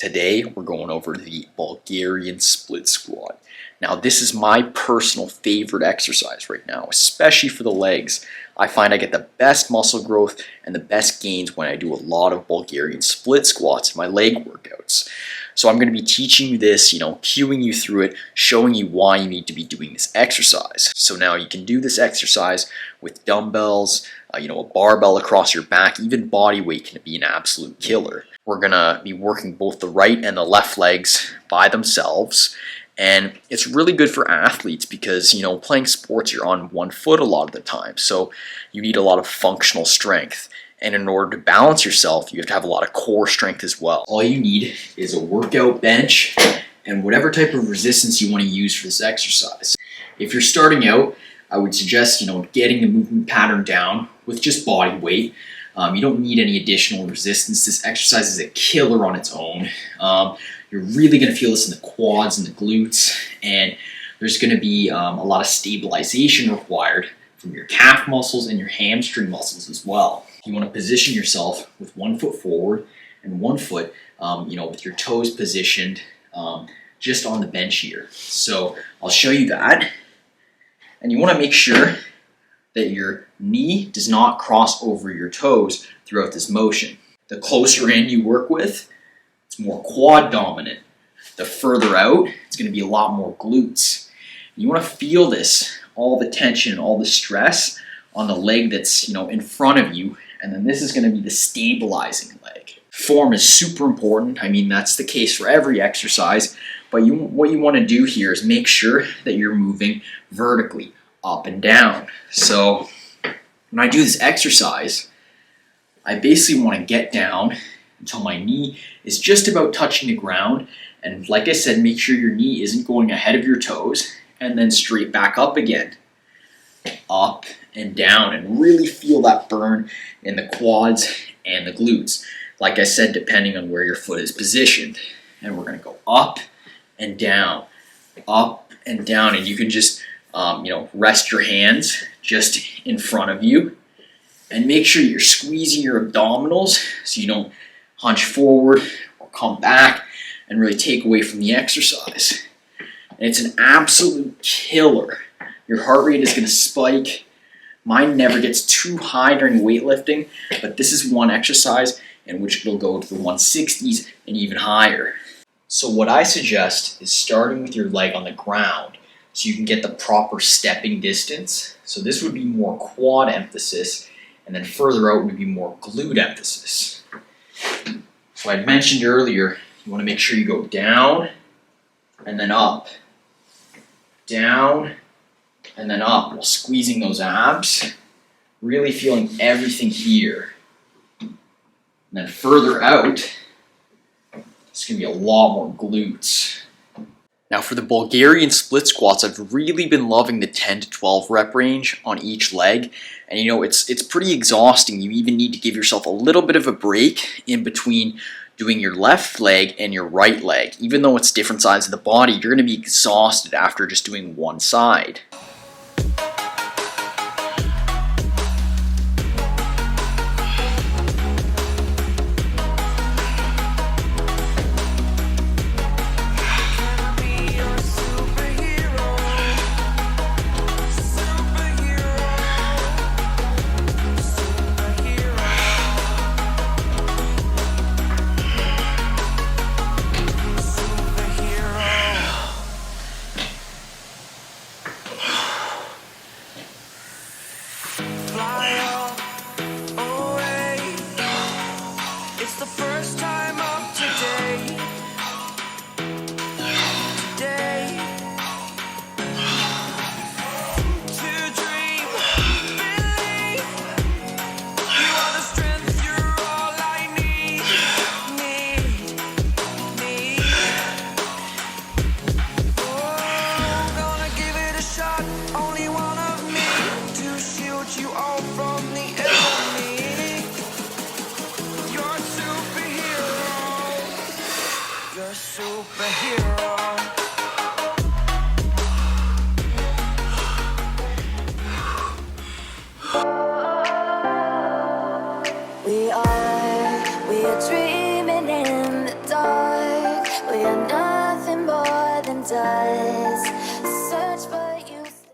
Today we're going over the Bulgarian split squat. Now this is my personal favorite exercise right now, especially for the legs. I find I get the best muscle growth and the best gains when I do a lot of Bulgarian split squats in my leg workouts. So I'm going to be teaching you this, cueing you through it, showing you why you need to be doing this exercise. So now you can do this exercise with dumbbells, a barbell across your back, even body weight can be an absolute killer. We're going to be working both the right and the left legs by themselves. And it's really good for athletes because, playing sports, you're on one foot a lot of the time. So you need a lot of functional strength. And in order to balance yourself, you have to have a lot of core strength as well. All you need is a workout bench and whatever type of resistance you want to use for this exercise. If you're starting out, I would suggest, getting the movement pattern down with just body weight. You don't need any additional resistance. This exercise is a killer on its own. You're really going to feel this in the quads and the glutes, and there's going to be a lot of stabilization required from your calf muscles and your hamstring muscles as well. You want to position yourself with 1 foot forward and 1 foot, with your toes positioned just on the bench here. So I'll show you that. And you want to make sure that your knee does not cross over your toes throughout this motion. The closer in you work with, it's more quad dominant. The further out, it's going to be a lot more glutes. You want to feel this, all the tension, all the stress on the leg that's in front of you, and then this is going to be the stabilizing leg. Form is super important. That's the case for every exercise, but what you want to do here is make sure that you're moving vertically, up and down. So when I do this exercise, I basically want to get down until my knee is just about touching the ground, and like I said, make sure your knee isn't going ahead of your toes, and then straight back up again. Up and down, and really feel that burn in the quads and the glutes. Like I said, depending on where your foot is positioned. And we're going to go up and down, and you can just rest your hands just in front of you, and make sure you're squeezing your abdominals so you don't hunch forward or come back and really take away from the exercise. And it's an absolute killer. Your heart rate is going to spike. Mine never gets too high during weightlifting, but this is one exercise in which it'll go to the 160s and even higher. So what I suggest is starting with your leg on the ground so you can get the proper stepping distance. So this would be more quad emphasis, and then further out would be more glute emphasis. So I mentioned earlier, you want to make sure you go down and then up, down and then up, while squeezing those abs, really feeling everything here. And then further out, it's going to be a lot more glutes. Now for the Bulgarian split squats, I've really been loving the 10 to 12 rep range on each leg. And it's pretty exhausting. You even need to give yourself a little bit of a break in between doing your left leg and your right leg. Even though it's different sides of the body, you're going to be exhausted after just doing one side. It's the first time of today. To dream, believe. You are the strength, you're all I need. Oh, gonna give it a shot. Only one of me to shield you all from the enemy. You're a superhero. We are dreaming in the dark. die.